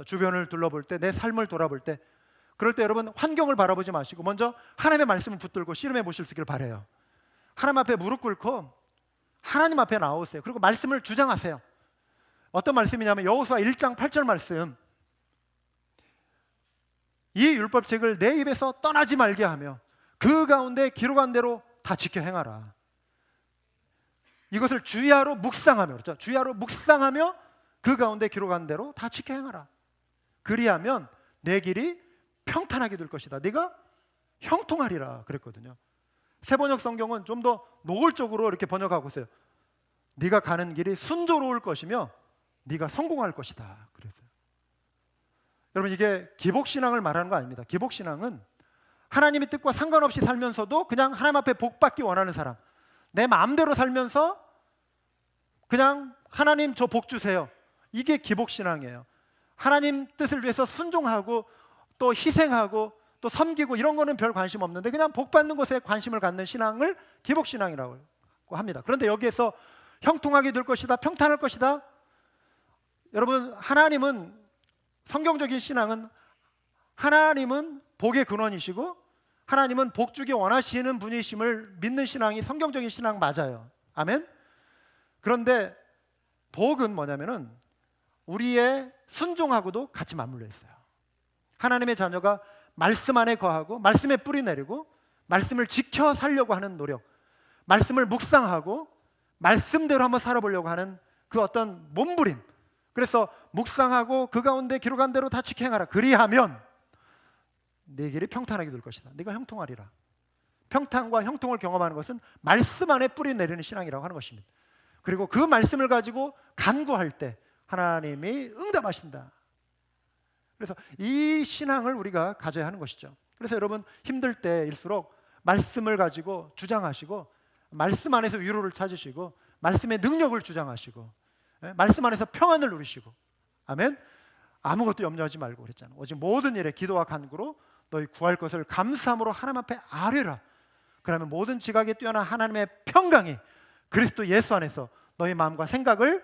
주변을 둘러볼 때, 내 삶을 돌아볼 때, 그럴 때 여러분 환경을 바라보지 마시고 먼저 하나님의 말씀을 붙들고 씨름해 보실 수 있기를 바라요. 하나님 앞에 무릎 꿇고 하나님 앞에 나오세요. 그리고 말씀을 주장하세요. 어떤 말씀이냐면 여호수아 1장 8절 말씀. 이 율법책을 내 입에서 떠나지 말게 하며 그 가운데 기록한 대로 다 지켜 행하라. 이것을 주야로 묵상하며, 그렇죠? 주야로 묵상하며 그 가운데 기록한 대로 다 지켜 행하라. 그리하면 내 길이 평탄하게 될 것이다. 네가 형통하리라 그랬거든요. 세번역 성경은 좀 더 노골적으로 이렇게 번역하고 있어요. 네가 가는 길이 순조로울 것이며 네가 성공할 것이다 그랬어요. 여러분 이게 기복신앙을 말하는 거 아닙니다. 기복신앙은 하나님의 뜻과 상관없이 살면서도 그냥 하나님 앞에 복받기 원하는 사람, 내 마음대로 살면서 그냥 하나님 저 복 주세요, 이게 기복신앙이에요. 하나님 뜻을 위해서 순종하고 또 희생하고 또 섬기고 이런 거는 별 관심 없는데 그냥 복 받는 것에 관심을 갖는 신앙을 기복신앙이라고 합니다. 그런데 여기에서 형통하게 될 것이다, 평탄할 것이다. 여러분 하나님은, 성경적인 신앙은 하나님은 복의 근원이시고 하나님은 복 주기 원하시는 분이심을 믿는 신앙이 성경적인 신앙 맞아요. 아멘. 그런데 복은 뭐냐면은 우리의 순종하고도 같이 맞물려 있어요. 하나님의 자녀가 말씀 안에 거하고 말씀에 뿌리 내리고 말씀을 지켜 살려고 하는 노력, 말씀을 묵상하고 말씀대로 한번 살아보려고 하는 그 어떤 몸부림. 그래서 묵상하고 그 가운데 기록한 대로 다 지켜 행하라. 그리하면 내 길이 평탄하게 될 것이다. 네가 형통하리라. 평탄과 형통을 경험하는 것은 말씀 안에 뿌리 내리는 신앙이라고 하는 것입니다. 그리고 그 말씀을 가지고 간구할 때 하나님이 응답하신다. 그래서 이 신앙을 우리가 가져야 하는 것이죠. 그래서 여러분 힘들 때일수록 말씀을 가지고 주장하시고 말씀 안에서 위로를 찾으시고 말씀의 능력을 주장하시고 말씀 안에서 평안을 누리시고, 아멘. 아무것도 염려하지 말고 그랬잖아요. 오직 모든 일에 기도와 간구로 너희 구할 것을 감사함으로 하나님 앞에 아뢰라. 그러면 모든 지각에 뛰어난 하나님의 평강이 그리스도 예수 안에서 너희 마음과 생각을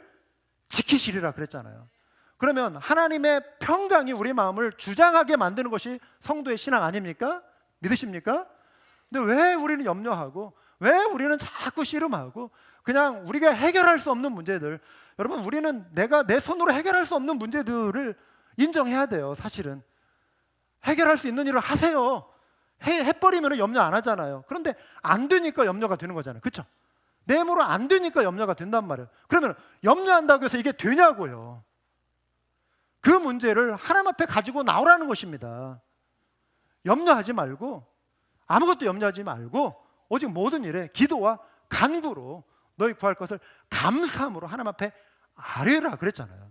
지키시리라 그랬잖아요. 그러면 하나님의 평강이 우리 마음을 주장하게 만드는 것이 성도의 신앙 아닙니까? 믿으십니까? 근데 왜 우리는 염려하고 왜 우리는 자꾸 씨름하고 그냥 우리가 해결할 수 없는 문제들, 여러분 우리는 내가 내 손으로 해결할 수 없는 문제들을 인정해야 돼요. 사실은 해결할 수 있는 일을 하세요. 해버리면 염려 안 하잖아요. 그런데 안 되니까 염려가 되는 거잖아요. 그렇죠? 내 힘으로 안 되니까 염려가 된단 말이에요. 그러면 염려한다고 해서 이게 되냐고요. 그 문제를 하나님 앞에 가지고 나오라는 것입니다. 염려하지 말고, 아무것도 염려하지 말고 오직 모든 일에 기도와 간구로 너희 구할 것을 감사함으로 하나님 앞에 아뢰라 그랬잖아요.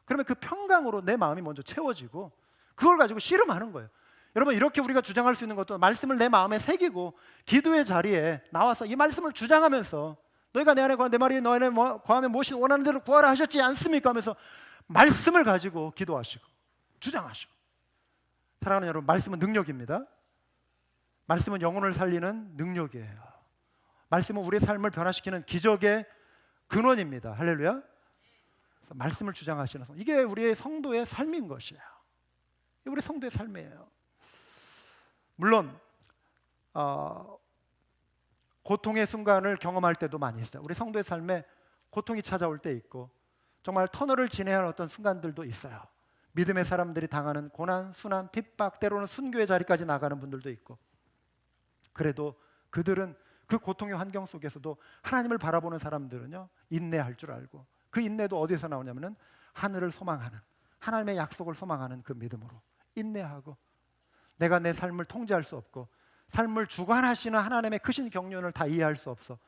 그러면 그 평강으로 내 마음이 먼저 채워지고 그걸 가지고 씨름하는 거예요. 여러분 이렇게 우리가 주장할 수 있는 것도 말씀을 내 마음에 새기고 기도의 자리에 나와서 이 말씀을 주장하면서 너희가 내 안에 거하 내 말이 너희 안에 거하면 무엇이 원하는 대로 구하라 하셨지 않습니까? 하면서 말씀을 가지고 기도하시고 주장하시고. 사랑하는 여러분, 말씀은 능력입니다. 말씀은 영혼을 살리는 능력이에요. 말씀은 우리의 삶을 변화시키는 기적의 근원입니다. 할렐루야. 그래서 말씀을 주장하시는 성, 이게 우리의 성도의 삶인 것이에요. 이게 우리 성도의 삶이에요. 물론 고통의 순간을 경험할 때도 많이 있어요. 우리 성도의 삶에 고통이 찾아올 때 있고 정말 터널을 지내야 하는 어떤 순간들도 있어요. 믿음의 사람들이 당하는 고난, 순환, 핍박, 때로는 순교의 자리까지 나가는 분들도 있고, 그래도 그들은 그 고통의 환경 속에서도 하나님을 바라보는 사람들은요, 인내할 줄 알고, 그 인내도 어디서 나오냐면은 하늘을 소망하는, 하나님의 약속을 소망하는 그 믿음으로 인내하고, 내가 내 삶을 통제할 수 없고 삶을 주관하시는 하나님의 크신 경륜을 다 이해할 수 없어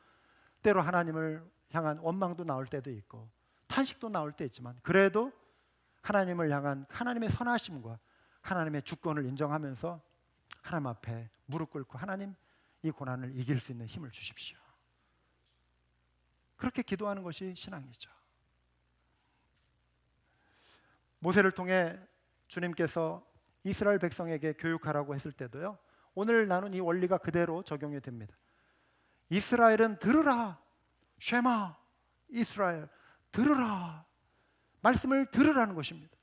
때로 하나님을 향한 원망도 나올 때도 있고 탄식도 나올 때 있지만, 그래도 하나님을 향한 하나님의 선하심과 하나님의 주권을 인정하면서 하나님 앞에 무릎 꿇고, 하나님, 이 고난을 이길 수 있는 힘을 주십시오. 그렇게 기도하는 것이 신앙이죠. 모세를 통해 주님께서 이스라엘 백성에게 교육하라고 했을 때도요, 오늘 나눈 이 원리가 그대로 적용이 됩니다. 이스라엘은 들으라, 쉐마 이스라엘, 들으라, 말씀을 들으라는 것입니다.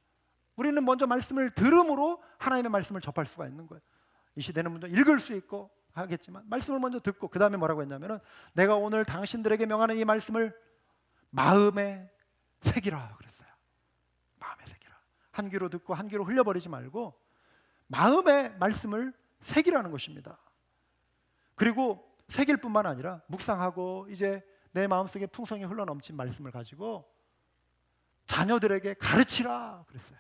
우리는 먼저 말씀을 들음으로 하나님의 말씀을 접할 수가 있는 거예요. 이 시대는 먼저 읽을 수 있고 하겠지만 말씀을 먼저 듣고, 그 다음에 뭐라고 했냐면은 내가 오늘 당신들에게 명하는 이 말씀을 마음에 새기라 그랬어요. 마음에 새기라. 한 귀로 듣고 한 귀로 흘려버리지 말고 마음에 말씀을 새기라는 것입니다. 그리고 새길 뿐만 아니라 묵상하고 이제 내 마음속에 풍성히 흘러넘친 말씀을 가지고 자녀들에게 가르치라 그랬어요.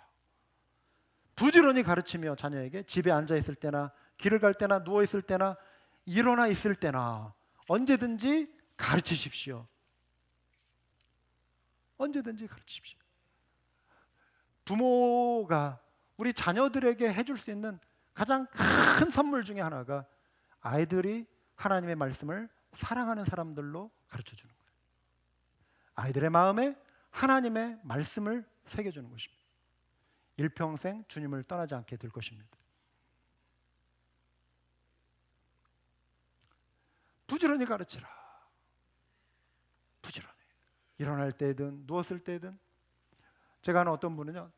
부지런히 가르치며 자녀에게 집에 앉아 있을 때나 길을 갈 때나 누워 있을 때나 일어나 있을 때나 언제든지 가르치십시오. 언제든지 가르치십시오. 부모가 우리 자녀들에게 해줄 수 있는 가장 큰 선물 중에 하나가 아이들이 하나님의 말씀을 사랑하는 사람들로 가르쳐주는 거예요. 아이들의 마음에 하나님의 말씀을 새겨주는 것입니다. 일평생 주님을 떠나지 않게 될 것입니다. 부지런히 가르치라. 부지런히. 일어날 때든 누웠을 때든. 제가 아는 어떤 분은요,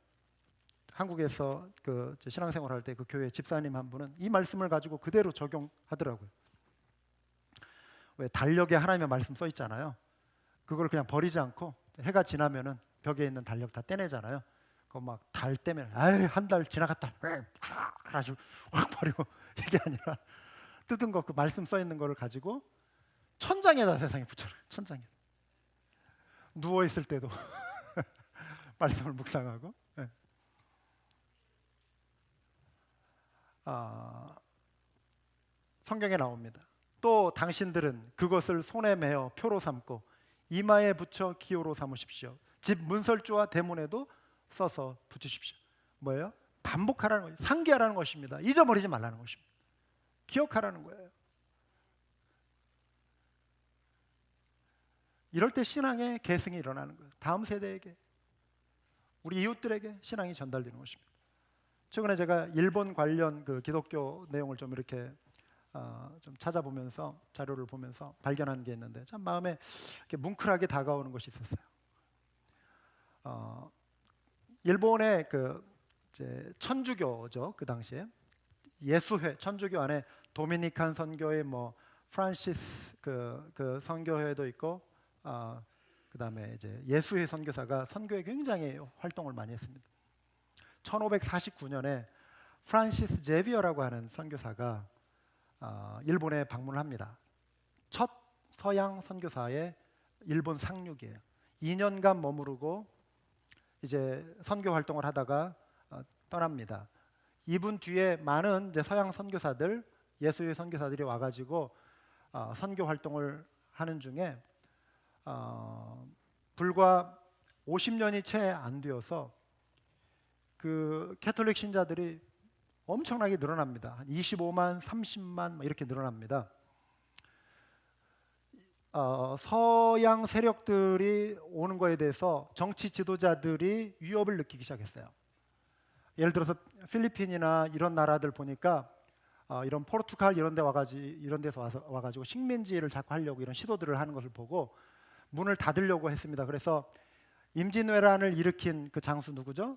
한국에서 그 신앙생활 할 때 그 교회 집사님 한 분은 이 말씀을 가지고 그대로 적용하더라고요. 왜 달력에 하나님의 말씀 써 있잖아요. 그걸 그냥 버리지 않고 해가 지나면은 벽에 있는 달력 다 떼내잖아요. 그거 막 달 떼면 한 달 지나갔다 아주 확 버리고, 이게 아니라 뜯은 거 그 말씀 써 있는 거를 가지고 천장에다 세상에 붙여요. 천장에. 누워 있을 때도 말씀을 묵상하고. 네. 성경에 나옵니다. 또 당신들은 그것을 손에 메어 표로 삼고 이마에 붙여 기호로 삼으십시오. 집 문설주와 대문에도 써서 붙이십시오. 뭐예요? 반복하라는 거예요. 상기하라는 것입니다. 잊어버리지 말라는 것입니다. 기억하라는 거예요. 이럴 때 신앙의 계승이 일어나는 거예요. 다음 세대에게, 우리 이웃들에게 신앙이 전달되는 것입니다. 최근에 제가 일본 관련 그 기독교 내용을 좀 이렇게 좀 찾아보면서, 자료를 보면서 발견한 게 있는데 참 마음에 이렇게 뭉클하게 다가오는 것이 있었어요. 일본의 그 이제 천주교죠. 그 당시에 예수회, 천주교 안에 도미니칸 선교회, 뭐 프란시스 그 선교회도 있고, 그다음에 이제 예수회 선교사가 선교에 굉장히 활동을 많이 했습니다. 1549년에 프란시스 제비어라고 하는 선교사가 일본에 방문을 합니다. 첫 서양 선교사의 일본 상륙이에요. 2년간 머무르고 이제 선교 활동을 하다가 떠납니다. 이분 뒤에 많은 이제 서양 선교사들, 예수의 선교사들이 와가지고 선교 활동을 하는 중에 불과 50년이 채 안 되어서 그 캐톨릭 신자들이 엄청나게 늘어납니다. 한 25만, 30만 뭐 이렇게 늘어납니다. 서양 세력들이 오는 거에 대해서 정치 지도자들이 위협을 느끼기 시작했어요. 예를 들어서 필리핀이나 이런 나라들 보니까 이런 포르투갈 이런 데서 와가지고 식민지를 자꾸 하려고 이런 시도들을 하는 것을 보고 문을 닫으려고 했습니다. 그래서 임진왜란을 일으킨 그 장수 누구죠?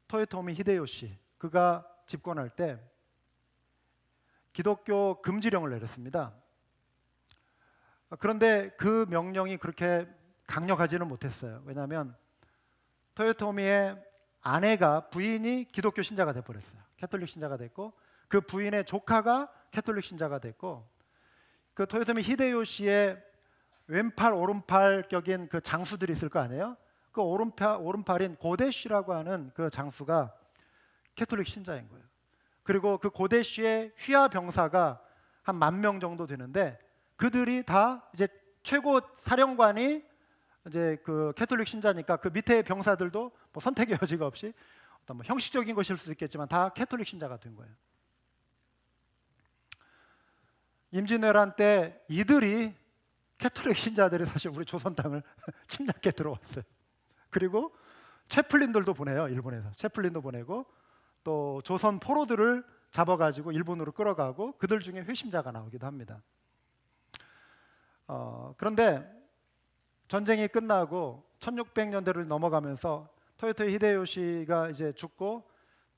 토요토미 히데요시. 그가 집권할 때 기독교 금지령을 내렸습니다. 그런데 그 명령이 그렇게 강력하지는 못했어요. 왜냐하면 토요토미의 아내가 부인이 기독교 신자가 돼버렸어요. 캐톨릭 신자가 됐고 그 부인의 조카가 캐톨릭 신자가 됐고 그 토요토미 히데요시의 왼팔 오른팔 격인 그 장수들이 있을 거 아니에요. 그 오른팔인 고데쉬라고 하는 그 장수가 캐톨릭 신자인 거예요. 그리고 그 고데쉬의 휘하 병사가 한 10,000명 정도 되는데 그들이 다 이제 최고 사령관이 이제 그 캐톨릭 신자니까 그 밑에 병사들도 뭐 선택의 여지가 없이 어떤 뭐 형식적인 것일 수도 있겠지만 다 캐톨릭 신자가 된 거예요. 임진왜란 때 이들이 캐톨릭 신자들이 사실 우리 조선 땅을 침략해 들어왔어요. 그리고 채플린들도 보내요. 일본에서 채플린도 보내고 또 조선 포로들을 잡아가지고 일본으로 끌어가고 그들 중에 회심자가 나오기도 합니다. 그런데 전쟁이 끝나고 1600년대를 넘어가면서 토요토미 히데요시가 이제 죽고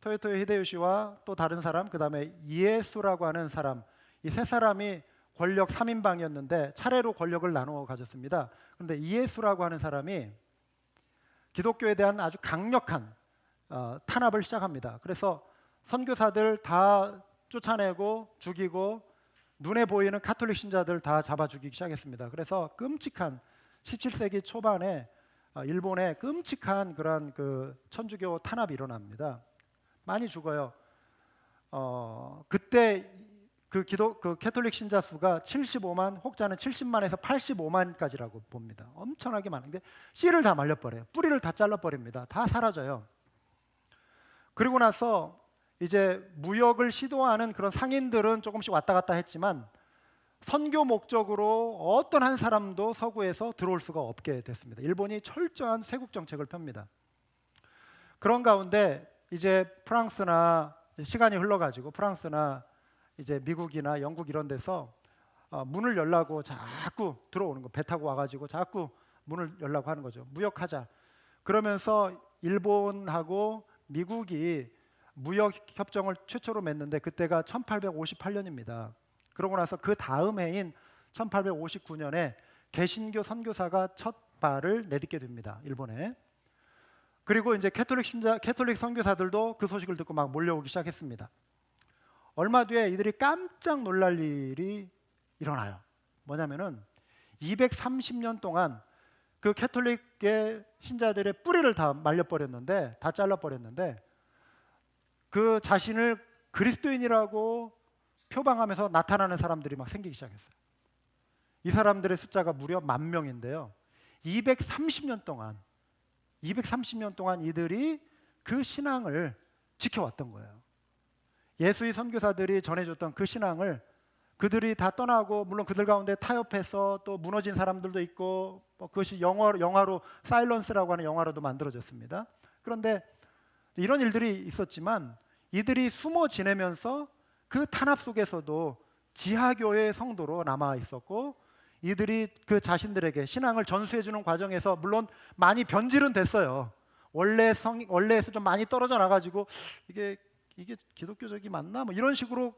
토요토미 히데요시와 또 다른 사람, 그 다음에 이에수라고 하는 사람, 이 세 사람이 권력 3인방이었는데 차례로 권력을 나누어 가졌습니다. 그런데 이에수라고 하는 사람이 기독교에 대한 아주 강력한 탄압을 시작합니다. 그래서 선교사들 다 쫓아내고 죽이고 눈에 보이는 가톨릭 신자들 다 잡아 죽이기 시작했습니다. 그래서 끔찍한 17세기 초반에 일본에 끔찍한 그런 그 천주교 탄압이 일어납니다. 많이 죽어요. 그때 그 캐톨릭 신자 수가 75만, 혹자는 70만에서 85만까지라고 봅니다. 엄청나게 많은데 씨를 다 말려버려요. 뿌리를 다 잘라버립니다. 다 사라져요. 그리고 나서 이제 무역을 시도하는 그런 상인들은 조금씩 왔다 갔다 했지만 선교 목적으로 어떤 한 사람도 서구에서 들어올 수가 없게 됐습니다. 일본이 철저한 쇄국 정책을 펴니다. 그런 가운데 이제 프랑스나 시간이 흘러가지고 프랑스나 이제 미국이나 영국 이런 데서 문을 열라고 자꾸 들어오는 거, 배 타고 와가지고 자꾸 문을 열라고 하는 거죠. 무역하자. 그러면서 일본하고 미국이 무역 협정을 최초로 맺는데 그때가 1858년입니다. 그러고 나서 그 다음 해인 1859년에 개신교 선교사가 첫 발을 내딛게 됩니다. 일본에. 그리고 이제 캐톨릭 선교사들도 그 소식을 듣고 막 몰려오기 시작했습니다. 얼마 뒤에 이들이 깜짝 놀랄 일이 일어나요. 뭐냐면은 230년 동안 그 캐톨릭의 신자들의 뿌리를 다 말려버렸는데, 다 잘라버렸는데 그 자신을 그리스도인이라고 표방하면서 나타나는 사람들이 막 생기기 시작했어요. 이 사람들의 숫자가 무려 10,000명인데요. 230년 동안 이들이 그 신앙을 지켜왔던 거예요. 예수의 선교사들이 전해줬던 그 신앙을 그들이 다 떠나고, 물론 그들 가운데 타협해서 또 무너진 사람들도 있고, 그것이 영화로 사일런스라고 하는 영화로도 만들어졌습니다. 그런데 이런 일들이 있었지만 이들이 숨어 지내면서 그 탄압 속에서도 지하교회의 성도로 남아 있었고, 이들이 그 자신들에게 신앙을 전수해주는 과정에서 물론 많이 변질은 됐어요. 원래에서 좀 많이 떨어져 나가지고 이게 기독교적이 맞나? 뭐 이런 식으로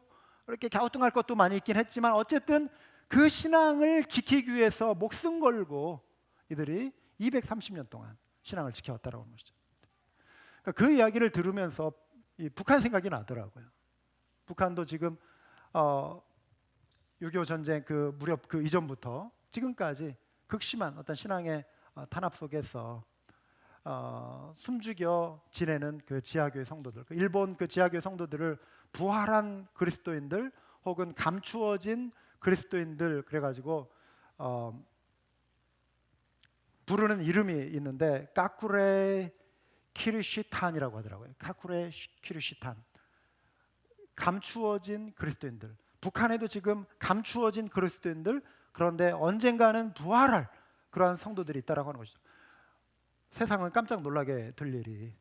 이렇게 갸우뚱할 것도 많이 있긴 했지만 어쨌든 그 신앙을 지키기 위해서 목숨 걸고 이들이 230년 동안 신앙을 지켜왔다라고 하는 것이죠. 그러니까 그 이야기를 들으면서 이 북한 생각이 나더라고요. 북한도 지금 6.25 전쟁 그 무렵 그 이전부터 지금까지 극심한 어떤 신앙의 탄압 속에서 숨죽여 지내는 그 지하교회 성도들, 일본 그 지하교회 성도들을 부활한 그리스도인들 혹은 감추어진 그리스도인들 그래가지고 부르는 이름이 있는데 까쿠레 키르시탄이라고 하더라고요. 까쿠레 키르시탄, 감추어진 그리스도인들. 북한에도 지금 감추어진 그리스도인들, 그런데 언젠가는 부활할 그러한 성도들이 있다라고 하는 것이죠. 세상은 깜짝 놀라게 될 일이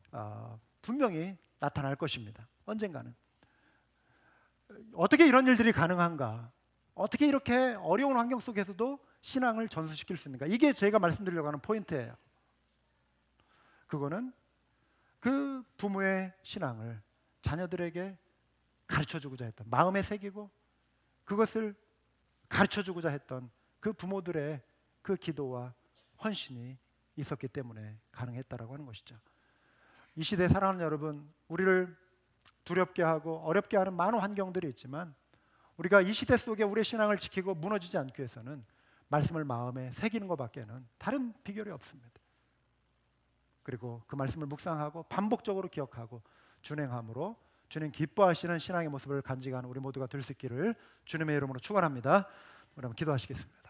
분명히 나타날 것입니다. 언젠가는. 어떻게 이런 일들이 가능한가? 어떻게 이렇게 어려운 환경 속에서도 신앙을 전수시킬 수 있는가? 이게 제가 말씀드리려고 하는 포인트예요. 그거는 그 부모의 신앙을 자녀들에게 가르쳐주고자 했던, 마음에 새기고 그것을 가르쳐주고자 했던 그 부모들의 그 기도와 헌신이 있었기 때문에 가능했다라고 하는 것이죠. 이 시대에 사랑하는 여러분, 우리를 두렵게 하고 어렵게 하는 많은 환경들이 있지만 우리가 이 시대 속에 우리의 신앙을 지키고 무너지지 않기 위해서는 말씀을 마음에 새기는 것밖에는 다른 비결이 없습니다. 그리고 그 말씀을 묵상하고 반복적으로 기억하고 준행함으로 주님 기뻐하시는 신앙의 모습을 간직하는 우리 모두가 될 수 있기를 주님의 이름으로 축원합니다. 여러분 기도하시겠습니다.